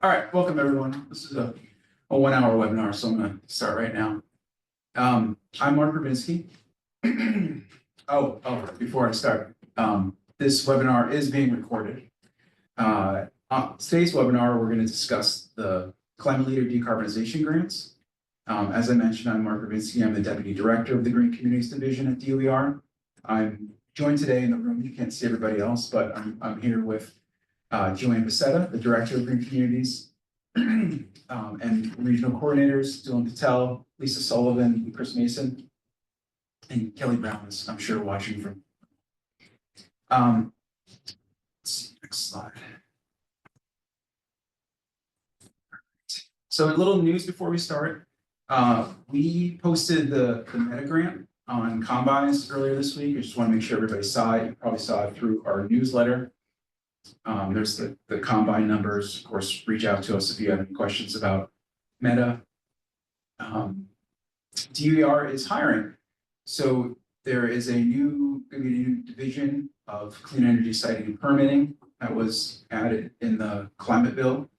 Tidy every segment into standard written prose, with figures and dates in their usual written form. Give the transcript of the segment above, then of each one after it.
All right, welcome everyone. This is a 1 hour webinar, so I'm going to start right now. I'm Mark Rubinski. Before I start, this webinar is being recorded. On today's webinar, we're going to discuss the Climate Leader Decarbonization Grants. As I mentioned, I'm Mark Rubinski. I'm the Deputy Director of the Green Communities Division at DOER. I'm joined today in the room. You can't see everybody else, but I'm here with Joanne Becerra, the Director of Green Communities, and regional coordinators, Dylan Patel, Lisa Sullivan, and Chris Mason, and Kelly Brown is, I'm sure, watching from. Let's see, next slide. So a little news before we start. We posted the Meta grant on Combines earlier this week. I just want to make sure everybody saw it. You probably saw it through our newsletter. There's the Combine numbers. Of course, reach out to us if you have any questions about Meta. DOER is hiring. So there is a new division of clean energy siting and permitting that was added in the climate bill.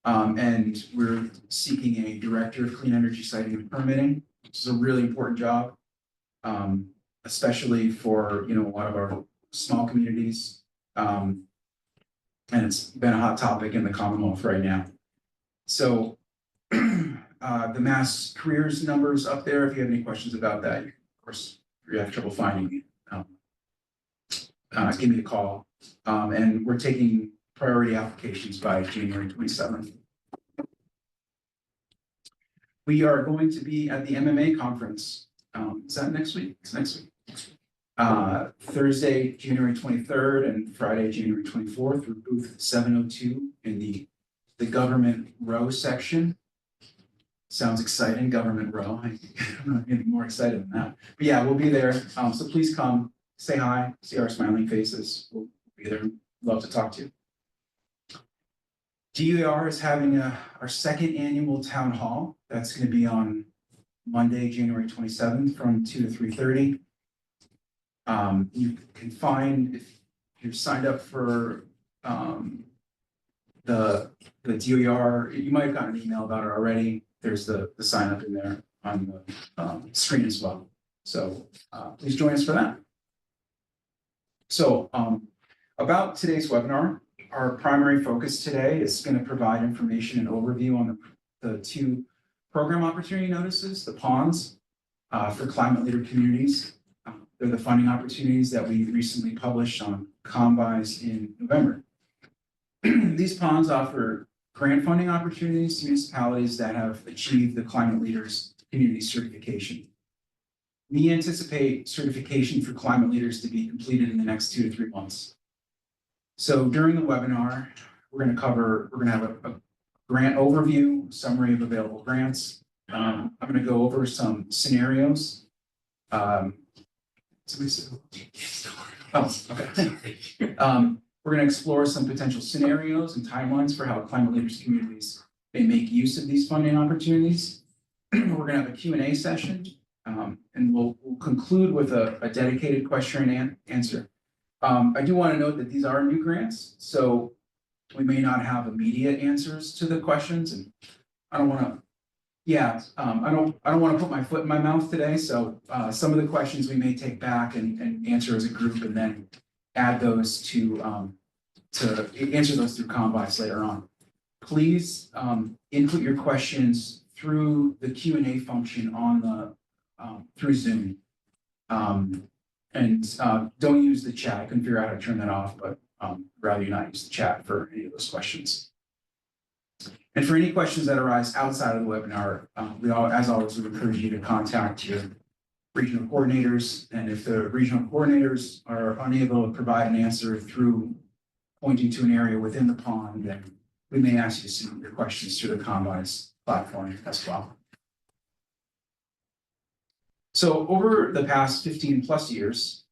And we're seeking a director of clean energy siting and permitting, which is a really important job, especially for a lot of our small communities. And it's been a hot topic in the Commonwealth right now. So the Mass Careers numbers up there, if you have any questions about that, of course, if you have trouble finding it, give me a call. And we're taking priority applications by January 27th. We are going to be at the MMA conference. Is that next week? It's next week. Thursday, January 23rd and Friday, January 24th through booth 702 in the government row section. Sounds exciting, government row. I'm not getting more excited than that. But yeah, we'll be there. So please come, say hi, see our smiling faces. We'll be there. Love to talk to you. DOER is having our second annual town hall. That's going to be on Monday, January 27th from 2 to 3:30. You can find, if you're signed up for the DOER, you might have gotten an email about it already. There's the sign up in there on the screen as well. So please join us for that. So about today's webinar, our primary focus today is going to provide information and overview on the two program opportunity notices, the PONs, for climate leader communities. They're the funding opportunities that we recently published on Combines in November. These PONs offer grant funding opportunities to municipalities that have achieved the Climate Leaders Community Certification. We anticipate certification for climate leaders to be completed in the next 2 to 3 months. So during the webinar, we're going to have a grant overview, summary of available grants. I'm going to go over some scenarios. We're going to explore some potential scenarios and timelines for how climate leaders communities may make use of these funding opportunities. We're going to have a Q&A session, and we'll conclude with a dedicated question and answer. I do want to note that these are new grants, so we may not have immediate answers to the questions, and I don't want to. I don't want to put my foot in my mouth today. So some of the questions we may take back and answer as a group, and then add those to answer those through Combines later on. Please input your questions through the Q&A function on the through Zoom, and don't use the chat. I couldn't figure out how to turn that off, but rather you not use the chat for any of those questions. And for any questions that arise outside of the webinar, as always, we encourage you to contact your regional coordinators. And if the regional coordinators are unable to provide an answer through pointing to an area within the pond, then we may ask you to submit your questions to the Combines platform as well. So over the past 15 plus years,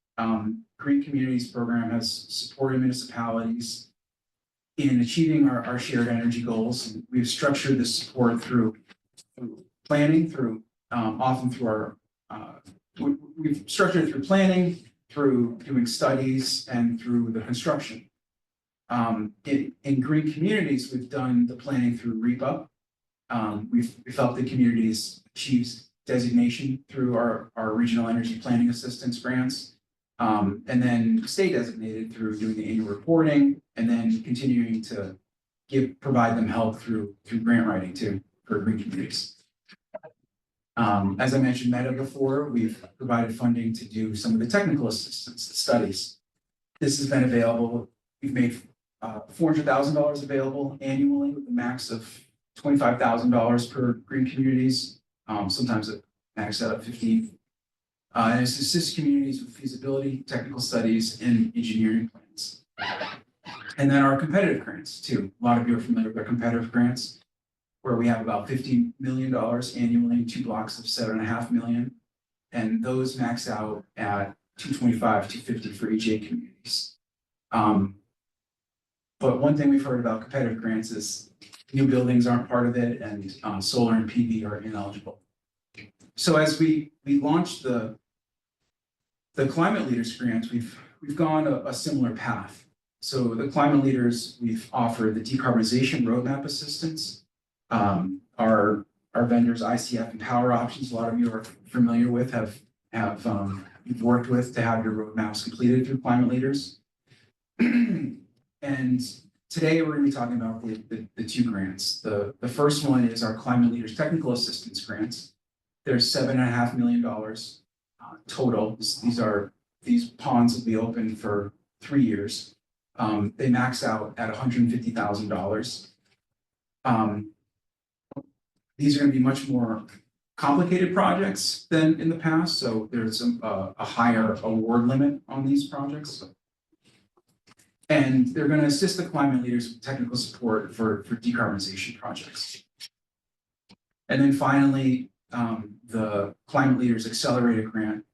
Green Communities program has supported municipalities in achieving our shared energy goals. And we've structured this support through planning, often through our, we've structured it through planning, through doing studies, and through the construction. In green communities, we've done the planning through REPA. We've helped the communities achieve designation through our regional energy planning assistance grants. And then stay designated through doing the annual reporting and then continuing to provide them help through grant writing too for green communities. As I mentioned Meta before, we've provided funding to do some of the technical assistance studies. This has been available. We've made $400,000 available annually with a max of $25,000 per green communities. Sometimes it maxes out at 15. And it's assist communities with feasibility, technical studies, and engineering plans. And then our competitive grants too. A lot of you are familiar with our competitive grants, where we have about $50 million annually, 2 blocks of $7.5 million. And those max out at $225, $250 for EJ communities. But one thing we've heard about competitive grants is new buildings aren't part of it, and solar and PV are ineligible. So as we launched the Climate Leaders grants, we've gone a similar path. So the Climate Leaders, we've offered the decarbonization roadmap assistance. Our vendors, ICF and Power Options, a lot of you are familiar with, you've worked with to have your roadmaps completed through Climate Leaders. And today we're going to be talking about the 2 grants. The first one is our Climate Leaders Technical Assistance Grants. There's $7.5 million total. These ponds will be open for 3 years. They max out at $150,000. These are going to be much more complicated projects than in the past, so there's a higher award limit on these projects. And they're going to assist the climate leaders with technical support for decarbonization projects. And then finally, the Climate Leaders Accelerated Grant.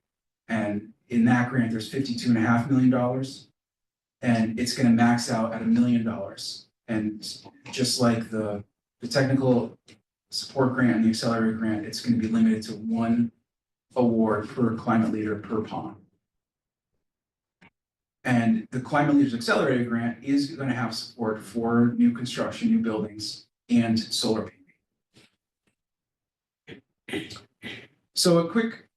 And in that grant, there's $52.5 million. And it's going to max out at $1 million. And just like the technical support grant and the accelerated grant, it's going to be limited to 1 award per climate leader per pond. And the Climate Leaders Accelerated Grant is going to have support for new construction, new buildings, and solar PV. So a quick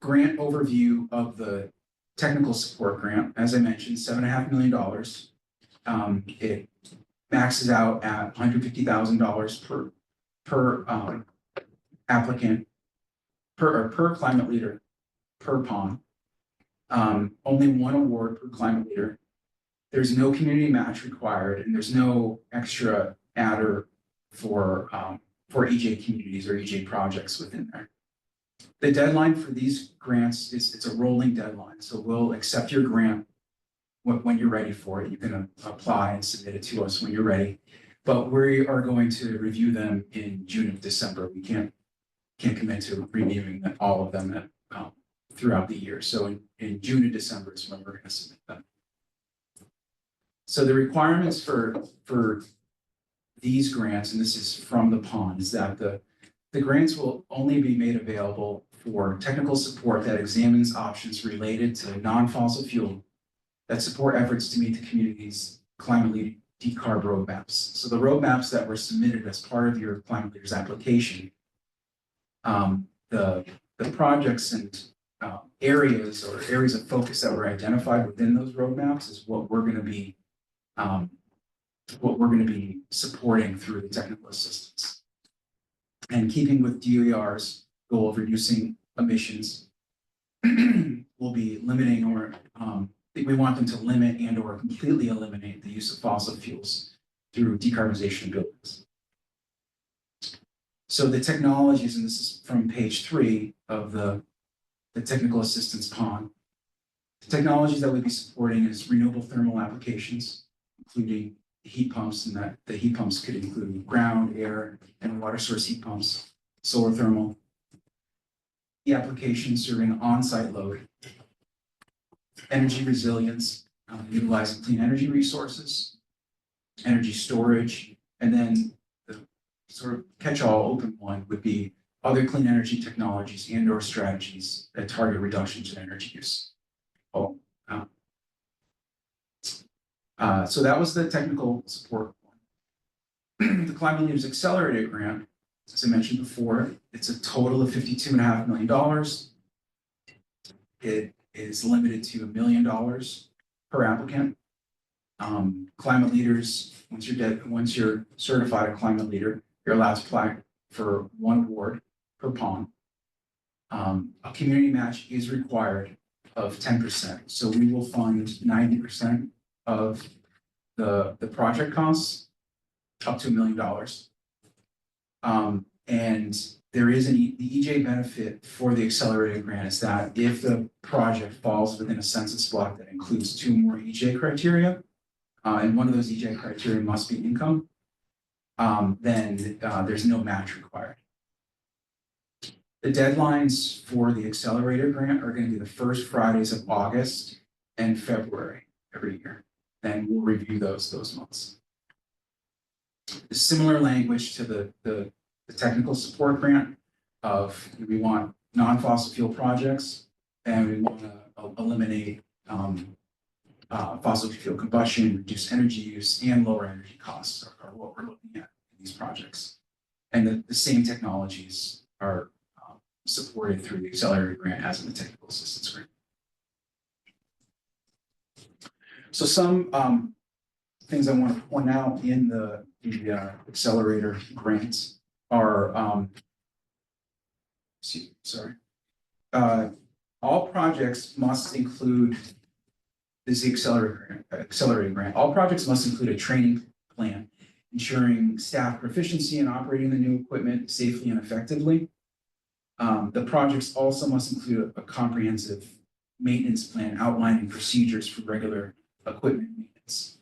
grant overview of the technical support grant. As I mentioned, $7.5 million. It maxes out at $150,000 per applicant, per climate leader, per pond. Only 1 award per climate leader. There's no community match required, and there's no extra adder for EJ communities or EJ projects within there. The deadline for these grants it's a rolling deadline, so we'll accept your grant when you're ready for it. You can apply and submit it to us when you're ready, but we are going to review them in June and December. We can't commit to reviewing all of them throughout the year. So in June and December is when we're going to submit them. So the requirements for these grants, and this is from the pond, is that the grants will only be made available for technical support that examines options related to non-fossil fuel that support efforts to meet the community's climate lead decarb roadmaps. So the roadmaps that were submitted as part of your Climate Leaders application, the projects and areas of focus that were identified within those roadmaps is what we're going to be supporting through the technical assistance. And keeping with DOER's goal of reducing emissions, we'll be limiting or we want them to limit and or completely eliminate the use of fossil fuels through decarbonization of buildings. So the technologies, and this is from page 3 of the technical assistance pond. The technologies that we'll be supporting is renewable thermal applications, including heat pumps, and that the heat pumps could include ground, air, and water source heat pumps, solar thermal. The application serving on-site load, energy resilience, utilizing clean energy resources, energy storage, and then the sort of catch-all open one would be other clean energy technologies and or strategies that target reductions in energy use. So that was the technical support one. The Climate Leaders Accelerator Grant, as I mentioned before, it's a total of $52.5 million. It is limited to $1 million per applicant. Climate leaders, once you're certified a climate leader, you're allowed to apply for one award per pond. A community match is required of 10%. So we will fund 90% of the project costs up to $1 million. And there is the EJ benefit for the accelerated grant is that if the project falls within a census block that includes 2 more EJ criteria, and one of those EJ criteria must be income, then there's no match required. The deadlines for the accelerator grant are going to be the first Fridays of August and February every year. Then we'll review those months. Similar language to the technical support grant of we want non-fossil fuel projects and we want to eliminate fossil fuel combustion, reduce energy use, and lower energy costs are what we're looking at in these projects. And the same technologies are supported through the accelerator grant as in the technical assistance grant. So some things I want to point out in the accelerator grants are, all projects must include, this is the accelerator grant. All projects must include a training plan, ensuring staff proficiency in operating the new equipment safely and effectively. The projects also must include a comprehensive maintenance plan outlining procedures for regular equipment maintenance.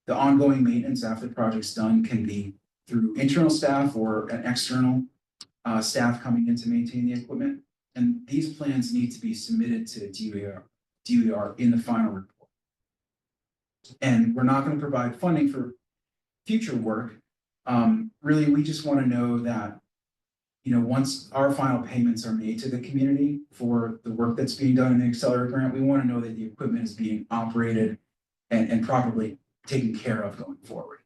The ongoing maintenance after the project's done can be through internal staff or an external staff coming in to maintain the equipment. And these plans need to be submitted to DER in the final report. And we're not going to provide funding for future work. Really, we just want to know that, once our final payments are made to the community for the work that's being done in the accelerator grant, we want to know that the equipment is being operated and properly taken care of going forward.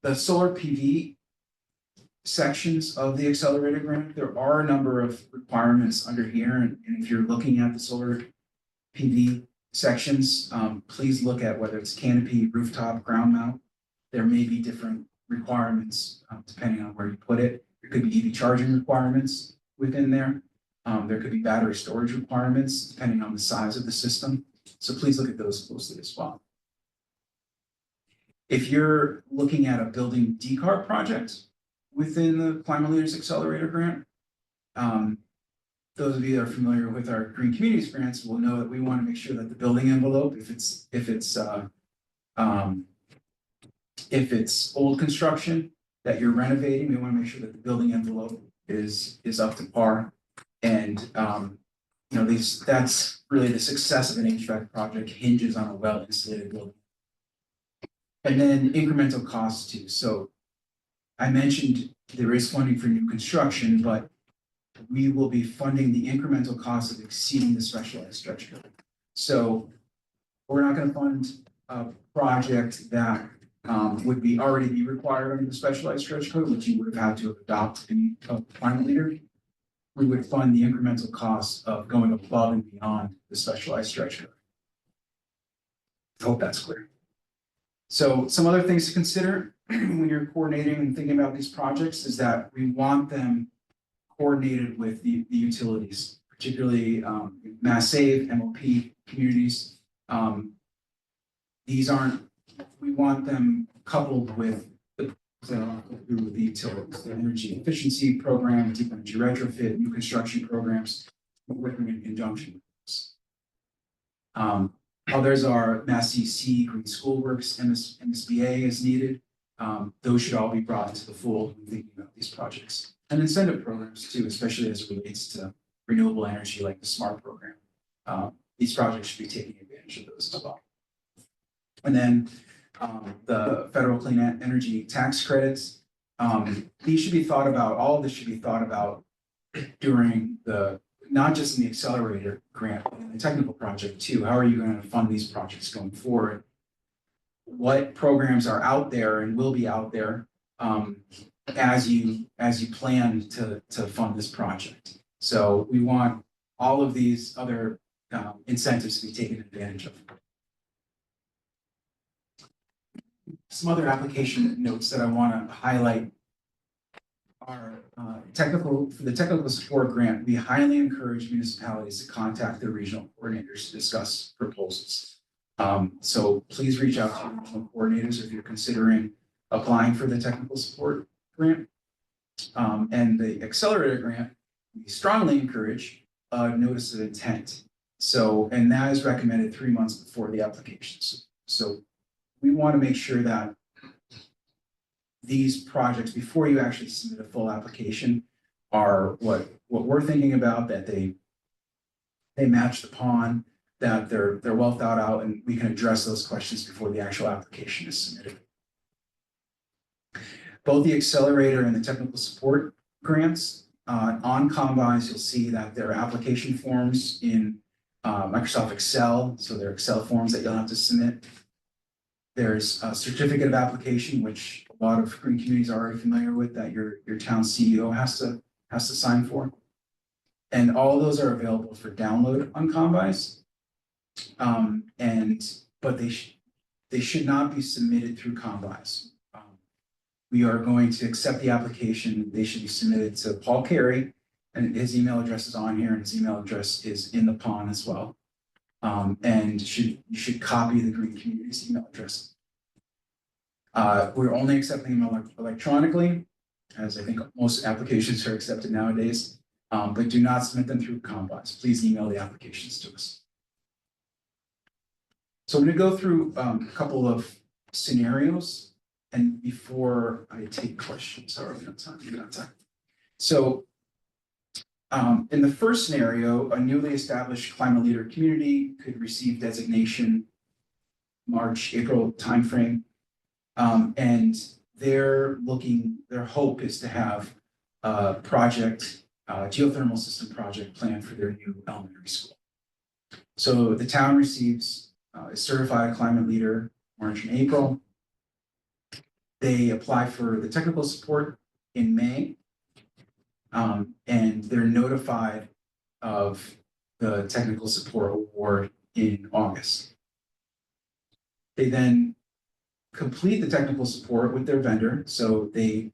The solar PV sections of the accelerator grant, there are a number of requirements under here. And if you're looking at the solar PV sections, please look at whether it's canopy, rooftop, ground mount. There may be different requirements depending on where you put it. There could be EV charging requirements within there. There could be battery storage requirements depending on the size of the system. So please look at those closely as well. If you're looking at a building decarb project within the Climate Leaders Accelerator Grant, those of you that are familiar with our Green Communities grants will know that we want to make sure that the building envelope, if it's old construction that you're renovating, we want to make sure that the building envelope is up to par. And that's really the success of an HVAC project hinges on a well-insulated building. And then incremental costs too. So I mentioned there is funding for new construction, but we will be funding the incremental cost of exceeding the specialized stretch code. So we're not going to fund a project that would already be required under the specialized stretch code, which you would have had to adopt in a climate leader. We would fund the incremental costs of going above and beyond the specialized stretch code. I hope that's clear. So some other things to consider when you're coordinating and thinking about these projects is that we want them coordinated with the utilities, particularly Mass Save, MLP communities. We want them coupled with the utilities, the energy efficiency program, deep energy retrofit, new construction programs, working in conjunction with this. Others are Mass DEC, Green School Works, MSBA as needed. Those should all be brought into the fold when thinking about these projects. And incentive programs too, especially as it relates to renewable energy like the SMART program. These projects should be taking advantage of those as well. And then the federal clean energy tax credits. These should be thought about, all of this should be thought about during the not just in the accelerator grant, but in the technical project too. How are you going to fund these projects going forward? What programs are out there and will be out there as you plan to fund this project? So we want all of these other incentives to be taken advantage of. Some other application notes that I want to highlight are for the technical support grant, we highly encourage municipalities to contact their regional coordinators to discuss proposals. So please reach out to your regional coordinators if you're considering applying for the technical support grant. And the accelerator grant, we strongly encourage a notice of intent. So, and that is recommended 3 months before the applications. So we want to make sure that these projects, before you actually submit a full application, are what we're thinking about, that they match the pond, that they're well thought out, and we can address those questions before the actual application is submitted. Both the accelerator and the technical support grants, on Combines, you'll see that there are application forms in Microsoft Excel, so there are Excel forms that you'll have to submit. There's a certificate of application, which a lot of green communities are already familiar with, that your town CEO has to sign for. And all of those are available for download on Combines. But they should not be submitted through Combines. We are going to accept the application. They should be submitted to Paul Carey, and his email address is on here, and his email address is in the pond as well. And you should copy the Green Communities email address. We're only accepting them electronically, as I think most applications are accepted nowadays, but do not submit them through Combines. Please email the applications to us. So I'm going to go through a couple of scenarios, and before I take questions, sorry, we don't have time. So in the first scenario, a newly established climate leader community could receive designation March, April timeframe. And their hope is to have a project, geothermal system project planned for their new elementary school. So the town receives a certified climate leader March and April. They apply for the technical support in May. And they're notified of the technical support award in August. They then complete the technical support with their vendor. So they,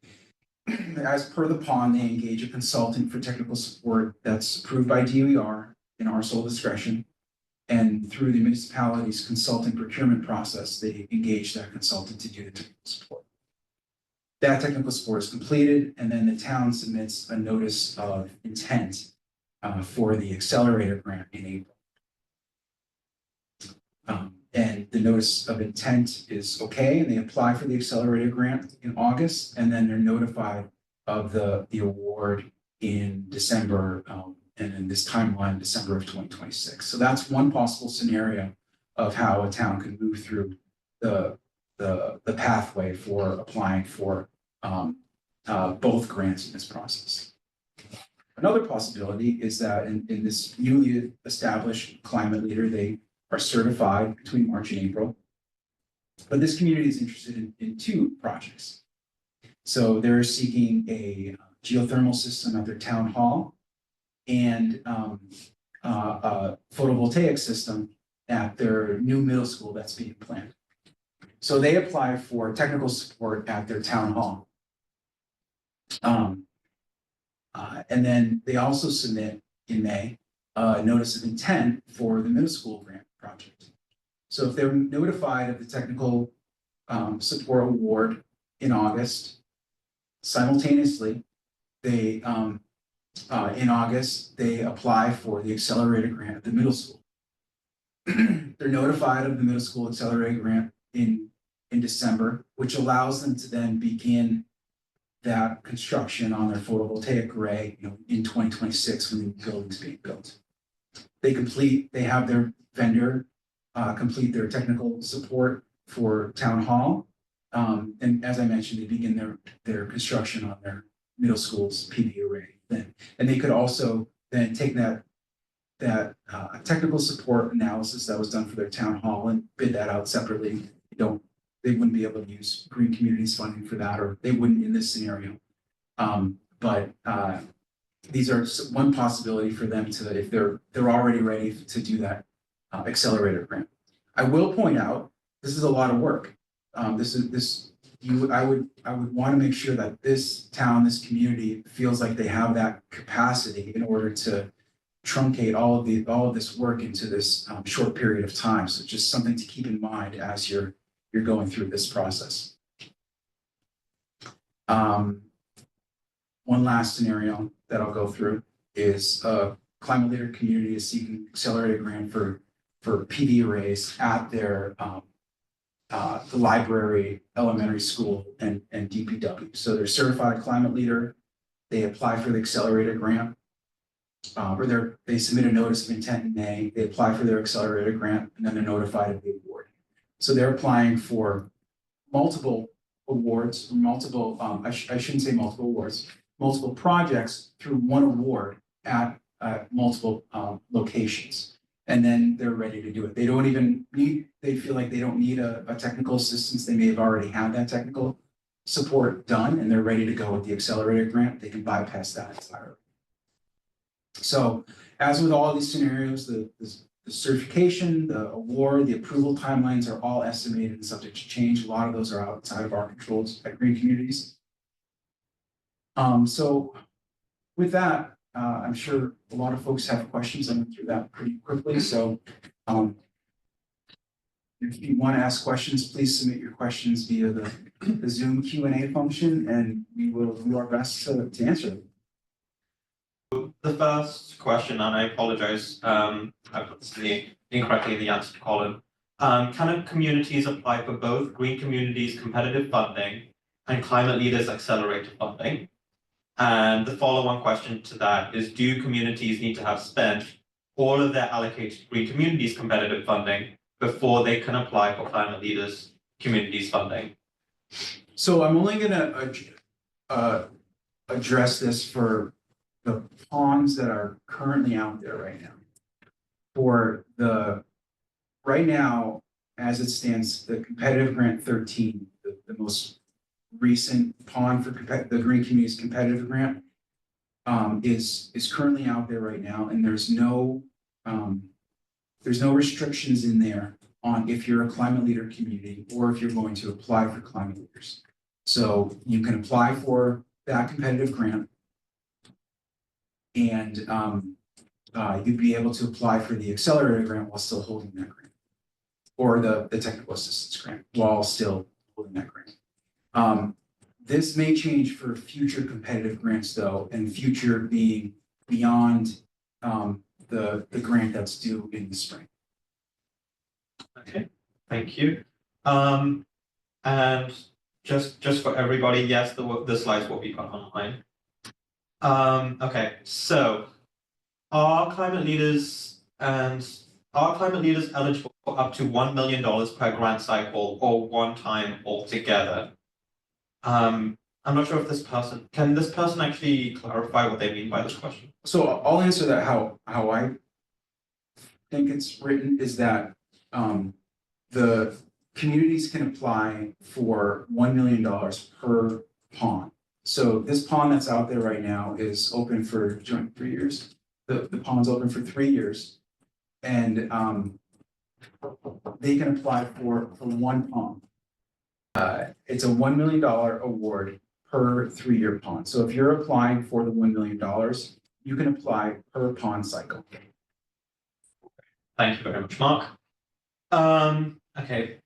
as per the pond, they engage a consultant for technical support that's approved by DOER in our sole discretion. And through the municipality's consulting procurement process, they engage that consultant to do the technical support. That technical support is completed, and then the town submits a notice of intent for the accelerator grant in April. And the notice of intent is okay, and they apply for the accelerator grant in August, and then they're notified of the award in December, and in this timeline, December of 2026. So that's one possible scenario of how a town can move through the pathway for applying for both grants in this process. Another possibility is that in this newly established climate leader, they are certified between March and April, but this community is interested in two projects. So they're seeking a geothermal system at their town hall and a photovoltaic system at their new middle school that's being planned. So they apply for technical support at their town hall. And then they also submit in May a notice of intent for the middle school grant project. So if they're notified of the technical support award in August, simultaneously, they in August, they apply for the accelerator grant at the middle school. They're notified of the middle school accelerator grant in December, which allows them to then begin that construction on their photovoltaic array, in 2026 when the building's being built. They have their vendor complete their technical support for town hall. And as I mentioned, they begin their construction on their middle school's PV array then. And they could also then take that technical support analysis that was done for their town hall and bid that out separately. They wouldn't be able to use Green Communities funding for that, or they wouldn't in this scenario. But these are one possibility for them to, if they're already ready to do that accelerator grant. I will point out, this is a lot of work. I would want to make sure that this town, this community feels like they have that capacity in order to truncate all of this work into this short period of time. So just something to keep in mind as you're going through this process. One last scenario that I'll go through is Climate Leader Community is seeking accelerated grant for PV arrays at their the library, elementary school, and DPW. So they're certified climate leader. They apply for the accelerated grant, or they submit a notice of intent in May. They apply for their accelerated grant, and then they're notified of the award. So they're applying for multiple awards, multiple. I shouldn't say multiple awards. Multiple projects through one award at multiple locations, and then they're ready to do it. They don't even need, they feel like they don't need a technical assistance. They may have already had that technical support done, and they're ready to go with the accelerated grant. They can bypass that entirely. So as with all of these scenarios, the certification, the award, the approval timelines are all estimated and subject to change. A lot of those are outside of our controls at Green Communities. So with that, I'm sure a lot of folks have questions. I went through that pretty quickly. So if you want to ask questions, please submit your questions via the Zoom Q&A function, and we will do our best to answer them. The first question, and I apologize, I put this incorrectly in the answer column. Can communities apply for both Green Communities competitive funding and Climate Leaders Accelerator funding? And the follow-on question to that is, do communities need to have spent all of their allocated Green Communities competitive funding before they can apply for Climate Leaders Communities funding? So I'm only going to address this for the ponds that are currently out there right now. Right now, as it stands, the competitive grant 13, the most recent pond for the Green Communities competitive grant is currently out there right now, and there's no restrictions in there on if you're a climate leader community or if you're going to apply for climate leaders. So you can apply for that competitive grant, and you'd be able to apply for the accelerator grant while still holding that grant, or the technical assistance grant while still holding that grant. This may change for future competitive grants though, and future being beyond the grant that's due in the spring. Okay, thank you. And just for everybody, yes, the slides will be put online. Okay, so are climate leaders eligible for up to $1 million per grant cycle or one time altogether? I'm not sure if can this person actually clarify what they mean by this question? So I'll answer that how I think it's written is that the communities can apply for $1 million per pond. So this pond that's out there right now is open for 3 years. The pond's open for 3 years, and they can apply for one pond. It's a $1 million award per 3-year pond. So if you're applying for the $1 million, you can apply per pond cycle. Thank you very much, Mark. Okay.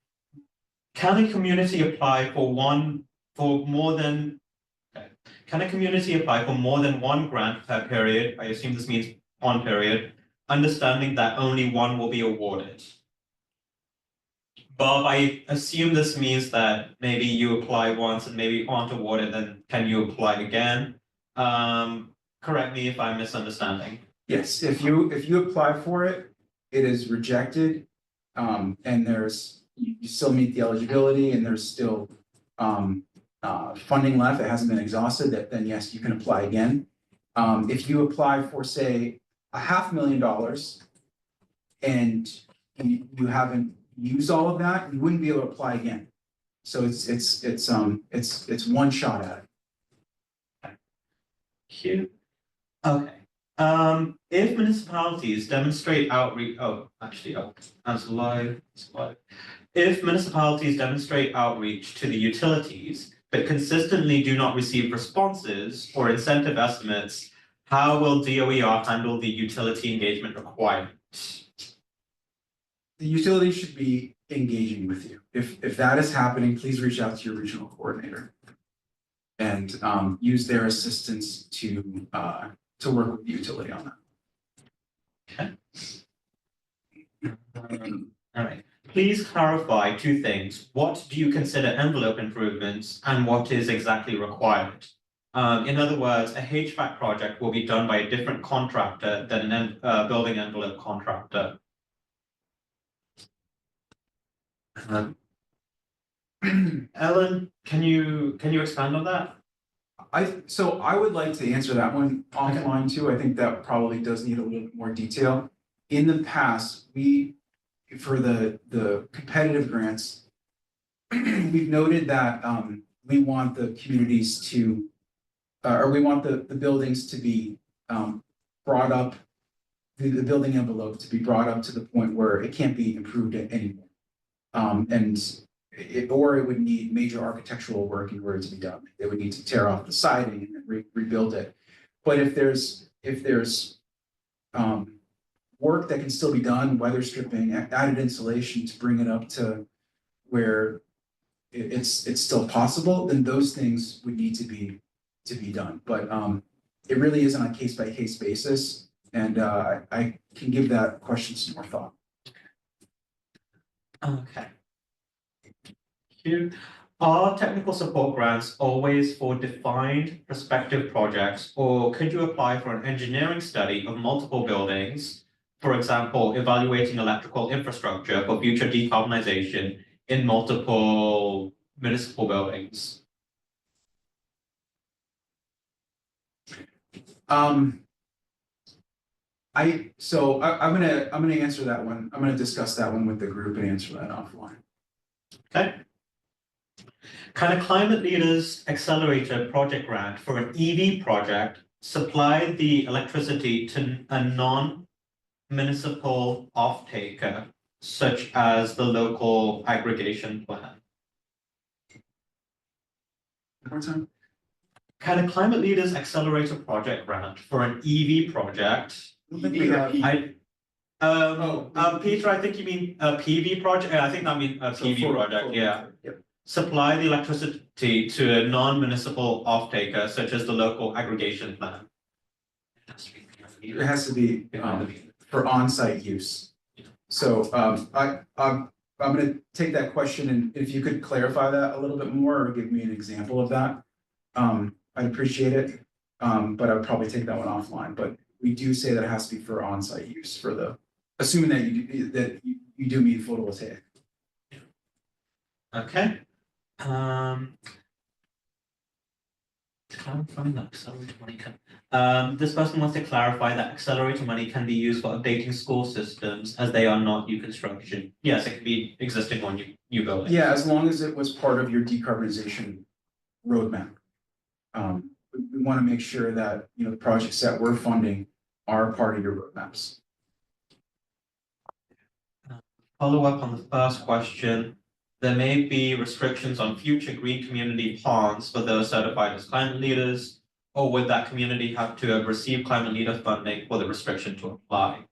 Can a community apply for more than one grant per period? I assume this means one period, understanding that only one will be awarded. Bob, I assume this means that maybe you apply once and maybe aren't awarded, then can you apply again? Correct me if I'm misunderstanding. Yes, if you apply for it, it is rejected, and you still meet the eligibility, and there's still funding left that hasn't been exhausted. Then yes, you can apply again. If you apply for, say, $500,000 and you haven't used all of that, you wouldn't be able to apply again. So it's one shot at it. Cute. Okay. If municipalities demonstrate outreach, as live, it's live. If municipalities demonstrate outreach to the utilities, but consistently do not receive responses or incentive estimates, how will DOER handle the utility engagement requirement? The utility should be engaging with you. If that is happening, please reach out to your regional coordinator. And use their assistance to work with the utility on that. Okay. All right. Please clarify two things. What do you consider envelope improvements and what is exactly required? In other words, a HVAC project will be done by a different contractor than an building envelope contractor. Ellen, can you expand on that? So I would like to answer that one offline too. I think that probably does need a little bit more detail. In the past, for the competitive grants, we've noted that we want the communities to, or we want the buildings to be brought up, the building envelope to be brought up to the point where it can't be improved anymore. Or it would need major architectural work in order to be done. They would need to tear off the siding and rebuild it. But if there's work that can still be done, weather stripping, added insulation to bring it up to where it's still possible, then those things would need to be done. But it really is on a case by case basis, and I can give that question some more thought. Okay. Are technical support grants always for defined prospective projects, or could you apply for an engineering study of multiple buildings? For example, evaluating electrical infrastructure for future decarbonization in multiple municipal buildings? I'm gonna answer that one. I'm gonna discuss that one with the group and answer that offline. Okay. Can a Climate Leaders Accelerator project grant for an EV project supply the electricity to a non-municipal off-taker, such as the local aggregation plan? One more time. Can a Climate Leaders Accelerator project grant for an EV project? I don't think we have. Peter, I think you mean a PV project. I think that means a PV project. Yeah. Yep. Supply the electricity to a non-municipal off-taker, such as the local aggregation plan. It has to be for on-site use. So I'm gonna take that question, and if you could clarify that a little bit more or give me an example of that, I'd appreciate it. But I would probably take that one offline. But we do say that it has to be for on-site use for assuming that you do mean photovoltaic. Okay. Clarifying that accelerator money can. This person wants to clarify that accelerator money can be used for updating school systems as they are not new construction. Yes, it can be existing on new buildings. Yeah, as long as it was part of your decarbonization roadmap. We want to make sure that, the projects that we're funding are part of your roadmaps. Follow up on the first question. There may be restrictions on future green community ponds for those certified as climate leaders, or would that community have to have received climate leader funding for the restriction to apply?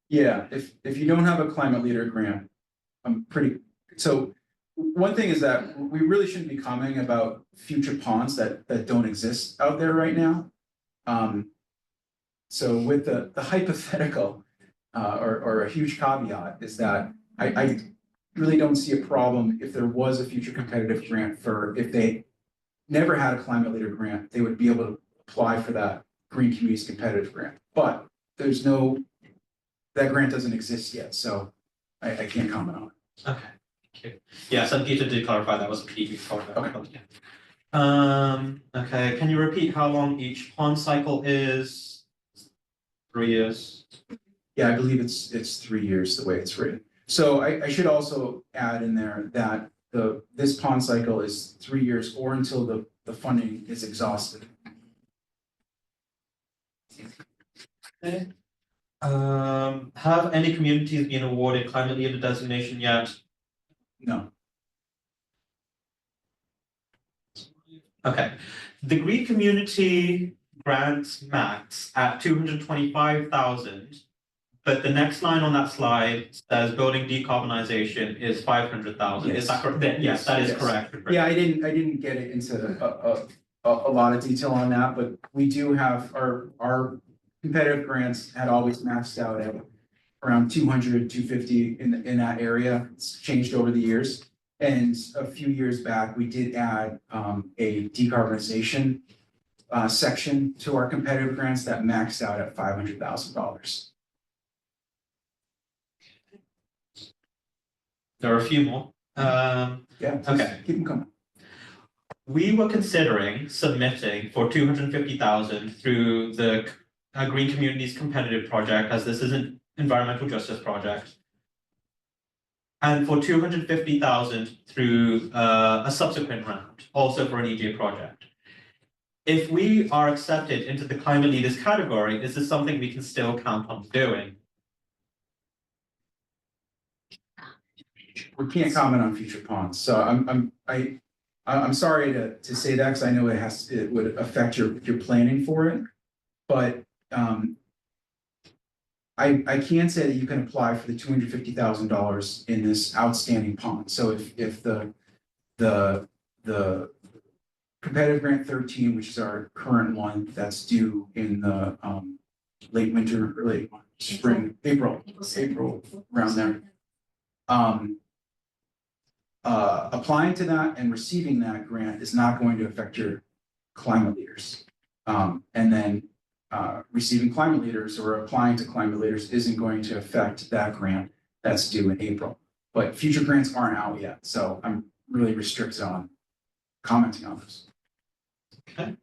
Yeah, if you don't have a climate leader grant, so one thing is that we really shouldn't be commenting about future ponds that don't exist out there right now. So with the hypothetical, or a huge caveat is that I really don't see a problem if there was a future competitive grant if they never had a climate leader grant, they would be able to apply for that Green Communities Competitive Grant. But that grant doesn't exist yet, so I can't comment on it. Okay. Yeah, so Peter did clarify that was a PDP project. Okay. Okay, can you repeat how long each pond cycle is? 3 years. Yeah, I believe it's 3 years the way it's written. So I should also add in there that this pond cycle is 3 years or until the funding is exhausted. Okay. Have any communities been awarded climate leader designation yet? No, Okay, the green community grants max at 225,000. But the next line on that slide says building decarbonization is 500,000. Is that correct? Yes, that is Yes. correct. yeah, I didn't get it into a lot of detail on that, but we do have our competitive grants had always maxed out at around 200, 250 in that area. It's changed over the years. And a few years back, we did add a decarbonization section to our competitive grants that maxed out at $500,000. There are a few more. Yeah. Okay. Keep them coming. We were considering submitting for 250,000 through the Green Communities Competitive Project, as this is an environmental justice project. And for 250,000 through a subsequent round, also for an EJ project. If we are accepted into the climate leaders category, is this something we can still count on doing? We can't comment on future ponds, so I'm sorry to say that, because I know it would affect your planning for it. But I can say that you can apply for the $250,000 in this outstanding pond. So if the competitive grant 13, which is our current one, that's due in the late winter, or late spring, April around there. Applying to that and receiving that grant is not going to affect your climate leaders. And then receiving climate leaders or applying to climate leaders isn't going to affect that grant that's due in April. But future grants aren't out yet, so I'm really restricted on commenting on this. Okay.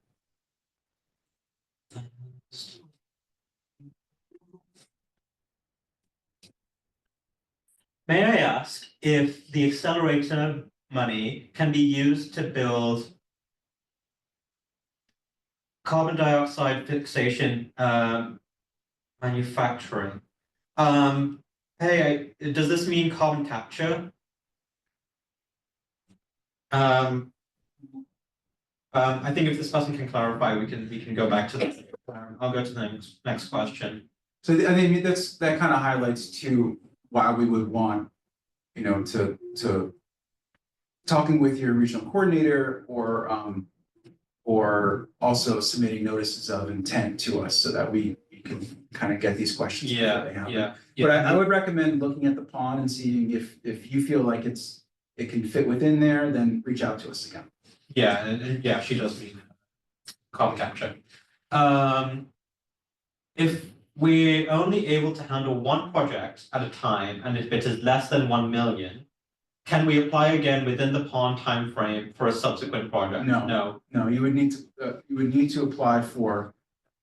May I ask if the accelerator money can be used to build carbon dioxide fixation manufacturing? Hey, does this mean carbon capture? I think if this person can clarify, we can go back to that. I'll go to the next question. So I mean, that kind of highlights too why we would want, to talking with your regional coordinator or also submitting notices of intent to us so that we can kind of get these questions. before they happen. But I would recommend looking at the pond and seeing if you feel like it can fit within there, then reach out to us again. Yeah, she does mean carbon capture. If we're only able to handle one project at a time, and if it is less than 1 million, can we apply again within the pond timeframe for a subsequent project? No, you would need to apply for,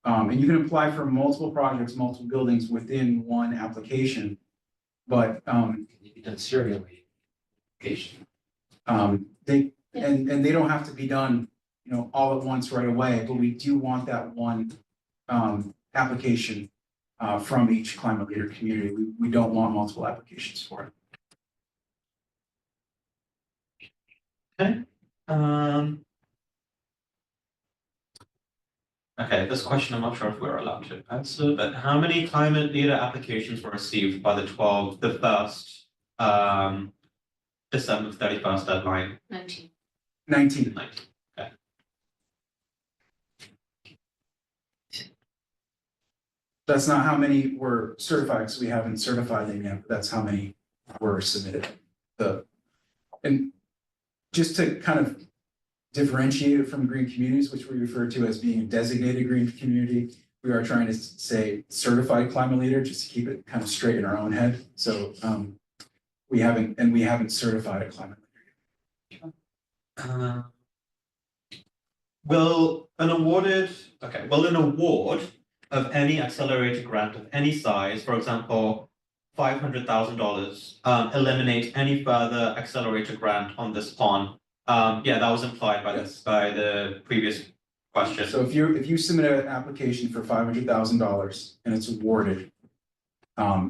and you can apply for multiple projects, multiple buildings within one application. But Can you be done serially? Application. they don't have to be done, all at once right away, but we do want that one application from each climate leader community. We don't want multiple applications for it. Okay. Okay, this question I'm not sure if we're allowed to answer, but how many climate leader applications were received by the first December 31st deadline? 19. 19. 19. Okay. That's not how many were certified, because we haven't certified them yet, but that's how many were submitted. And just to kind of differentiate it from green communities, which we refer to as being a designated green community, we are trying to say certified climate leader, just to keep it kind of straight in our own head. So we haven't certified a climate leader. Will an award of any accelerated grant of any size, for example, $500,000, eliminate any further accelerated grant on this pond? Yeah, that was implied by Yes. the previous question. So if you submit an application for $500,000 and it's awarded,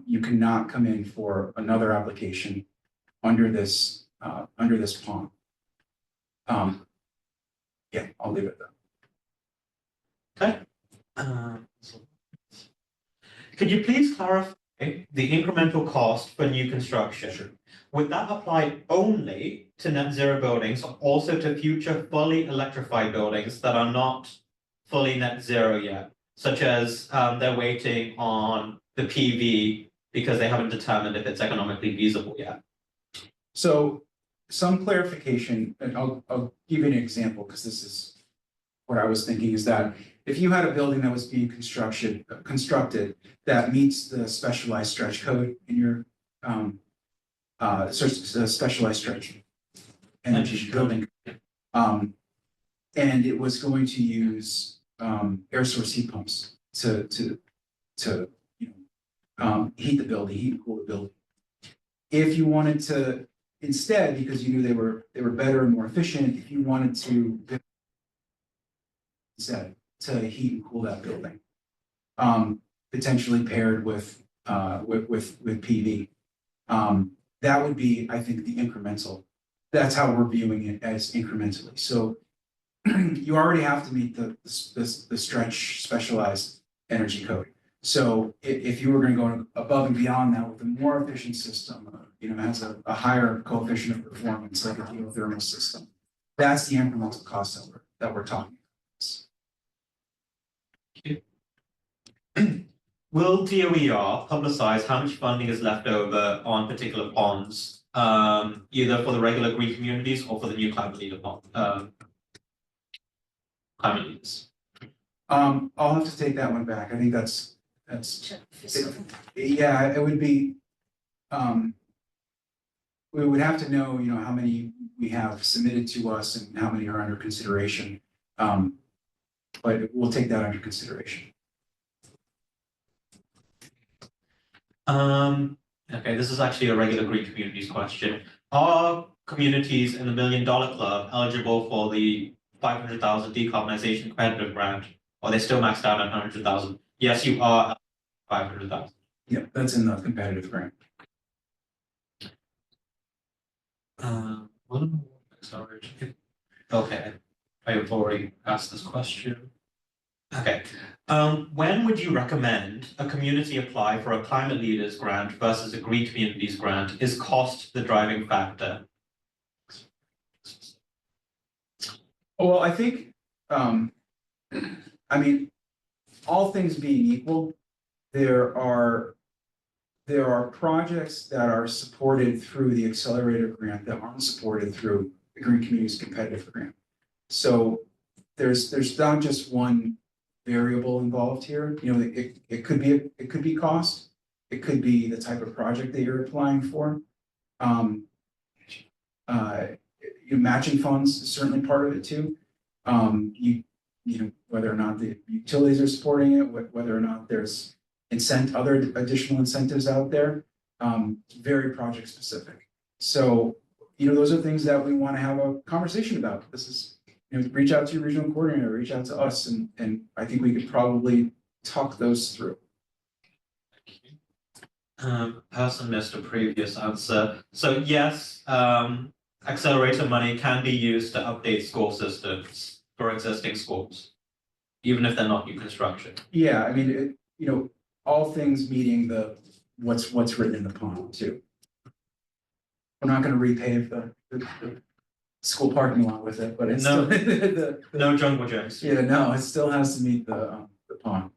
you cannot come in for another application under this pond. Yeah, I'll leave it there. Okay. Could you please clarify the incremental cost for new construction? Sure. Would that apply only to net zero buildings or also to future fully electrified buildings that are not fully net zero yet? Such as they're waiting on the PV because they haven't determined if it's economically feasible yet. So some clarification, and I'll give you an example, because this is what I was thinking, is that if you had a building that was being constructed that meets the specialized stretch code in your specialized stretch energy building, and it was going to use air source heat pumps to heat the building, heat and cool the building. If you wanted to instead, because you knew they were better and more efficient, if you wanted to instead to heat and cool that building, potentially paired with PV, that would be, I think, the incremental. That's how we're viewing it, as incrementally. So you already have to meet the stretch specialized energy code. So if you were going to go above and beyond that with a more efficient system, has a higher coefficient of performance, like a geothermal system, that's the incremental cost that we're talking about. Will DOER publicize how much funding is left over on particular ponds, either for the regular green communities or for the new climate leader climate leaders? I'll have to take that one back. I think that's yeah, it would be, we would have to know, how many we have submitted to us and how many are under consideration. But we'll take that under consideration. Okay, this is actually a regular green communities question. Are communities in the $1 Million Club eligible for the 500,000 decarbonization competitive grant? Or are they still maxed out at 100,000? Yes, you are 500,000. Yeah, that's in the competitive grant. Okay, I have already asked this question. Okay, when would you recommend a community apply for a climate leaders grant versus a green communities grant? Is cost the driving factor? Well, I think, all things being equal, there are projects that are supported through the accelerator grant that aren't supported through the Green Communities Competitive Grant. So there's not just one variable involved here. It could be cost, it could be the type of project that you're applying for. Matching funds is certainly part of it too. Whether or not the utilities are supporting it, whether or not there's other additional incentives out there, very project specific. So, those are things that we want to have a conversation about. This is, reach out to your regional coordinator, reach out to us, and I think we could probably talk those through. Person missed a previous answer. So yes, accelerator money can be used to update school systems for existing schools, even if they're not new construction. Yeah, all things meeting what's written in the pond too. We're not going to repave the school parking lot with it, but it's No. still No jungle gyms. Yeah, no, it still has to meet the pond.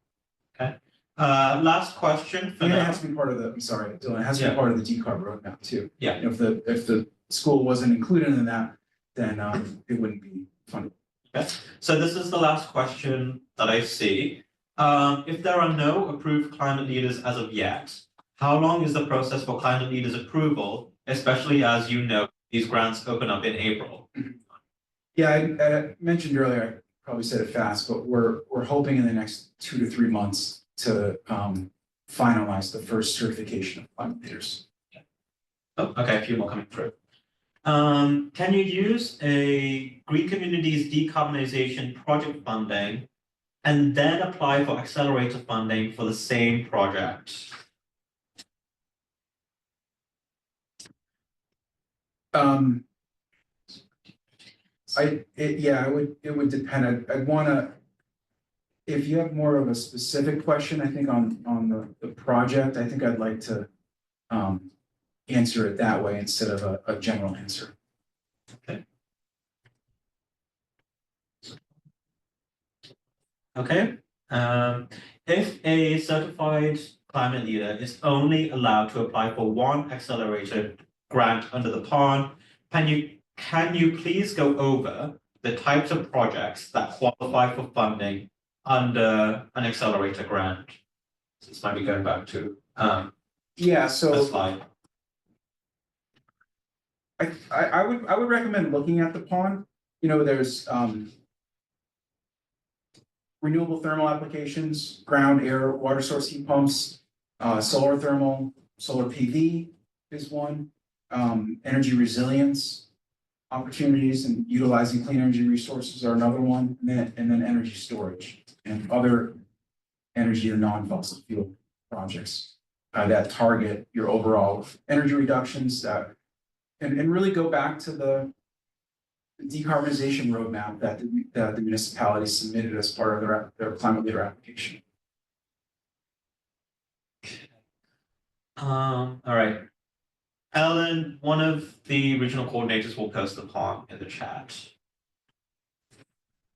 Last question for And it now. has to be part of the, I'm sorry, Dylan, it has to be Yeah. part of the decarb roadmap too. Yeah. If the school wasn't included in that, then it wouldn't be funded. So this is the last question that I see. If there are no approved climate leaders as of yet, how long is the process for climate leaders approval especially as you know, these grants open up in April. Yeah, I mentioned earlier, I probably said it fast, but we're hoping in the next 2 to 3 months to finalize the first certification of climate leaders. Oh, okay, a few more coming through. Can you use a Green Communities decarbonization project funding and then apply for accelerator funding for the same project? It would depend. I'd wanna, if you have more of a specific question, I think on the project, I think I'd like to answer it that way instead of a general answer. Okay, if a certified climate leader is only allowed to apply for one accelerator grant under the PON, can you please go over the types of projects that qualify for funding under an accelerator grant? This might be going back to Yeah, the so slide. I would recommend looking at the pond. You know, there's renewable thermal applications, ground air, water source heat pumps, solar thermal, solar PV is one. Energy resilience opportunities and utilizing clean energy resources are another one, and then energy storage and other energy or non-fossil fuel projects that target your overall energy reductions that and really go back to the decarbonization roadmap that the municipality submitted as part of their climate leader application. All right. Ellen, one of the regional coordinators will post the PON in the chat.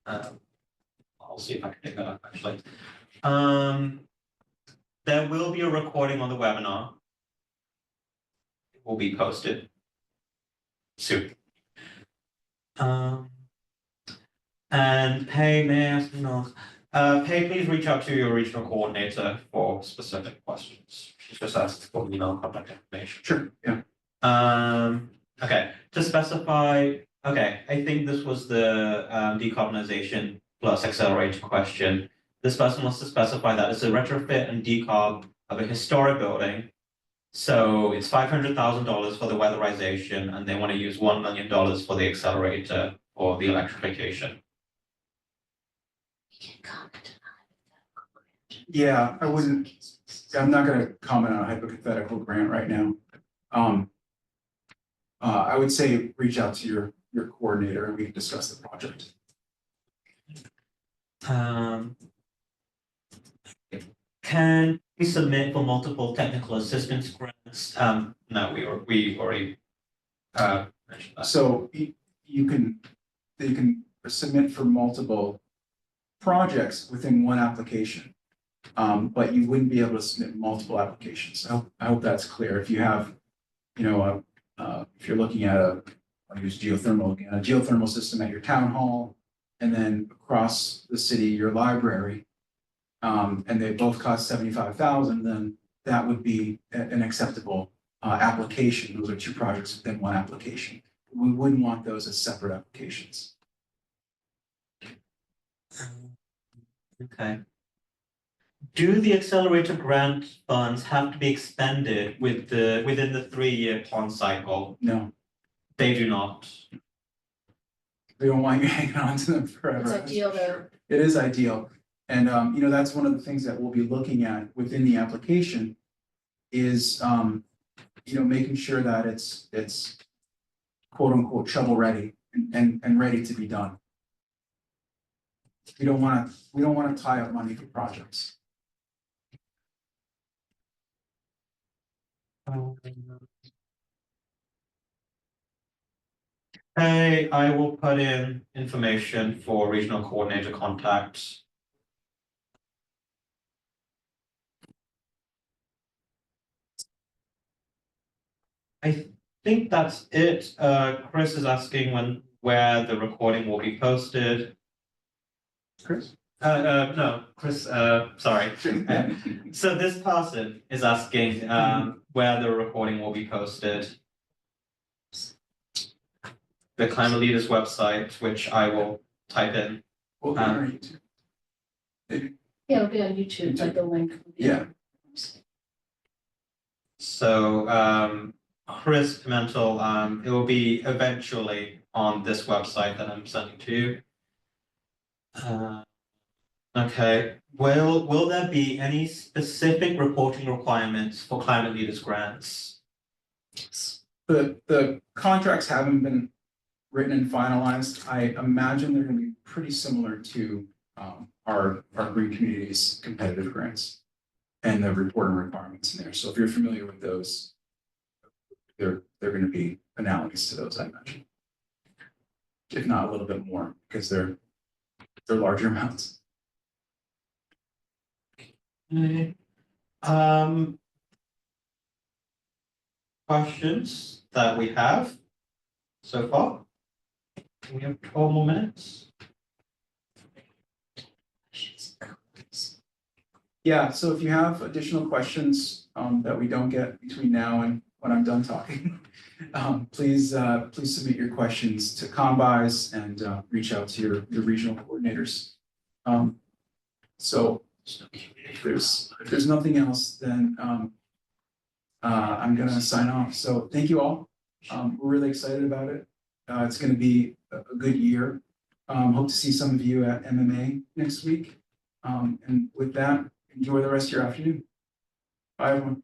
I'll see if I can pick that up actually. There will be a recording on the webinar. It will be posted soon. And Pei, may I ask, Pei, please reach out to your regional coordinator for specific questions. She's just asked for email contact information. Sure, yeah. Okay, to specify, okay, I think this was the decarbonization plus accelerator question. This person wants to specify that it's a retrofit and decarb of a historic building. So it's $500,000 for the weatherization, and they want to use $1 million for the accelerator or the electrification. Yeah, I'm not gonna comment on a hypothetical grant right now. I would say reach out to your coordinator and we can discuss the project. Can we submit for multiple technical assistance grants? No, we already mentioned that. So you can submit for multiple projects within one application. But you wouldn't be able to submit multiple applications. I hope that's clear. If you have, you know, if you're looking at I'll use geothermal again, a geothermal system at your town hall, and then across the city, your library, and they both cost $75,000, then that would be an acceptable application. Those are two projects within one application. We wouldn't want those as separate applications. Okay. Do the accelerator grant funds have to be expended within the 3-year PON cycle? No, They do not. we don't want you hanging on to them forever. It's ideal though. It is ideal. And, you know, that's one of the things that we'll be looking at within the application is, you know, making sure that it's quote unquote shovel ready and ready to be done. We don't want to tie up money for projects. Hey, I will put in information for regional coordinator contacts. I think that's it. Chris is asking where the recording will be posted. Chris? No, Chris, sorry. So this person is asking where the recording will be posted. the Climate Leaders website, which I will type in. Well, where are you two? Yeah, it'll be on YouTube, like the link. will be- Yeah. So, Chris Pimentel, it will be eventually on this website that I'm sending to you. Okay, will there be any specific reporting requirements for Climate Leaders grants? The contracts haven't been written and finalized. I imagine they're gonna be pretty similar to our green communities competitive grants. And the reporting requirements in there. So if you're familiar with those, they're gonna be analogous to those I mentioned. If not a little bit more, because they're larger amounts. Okay. Questions that we have so far? We have 12 more minutes. Yeah, so if you have additional questions that we don't get between now and when I'm done talking, please submit your questions to Combis and reach out to your regional coordinators. So if there's nothing else, then I'm gonna sign off. So thank you all. We're really excited about it. It's gonna be a good year. Hope to see some of you at MMA next week. And with that, enjoy the rest of your afternoon. Bye, everyone.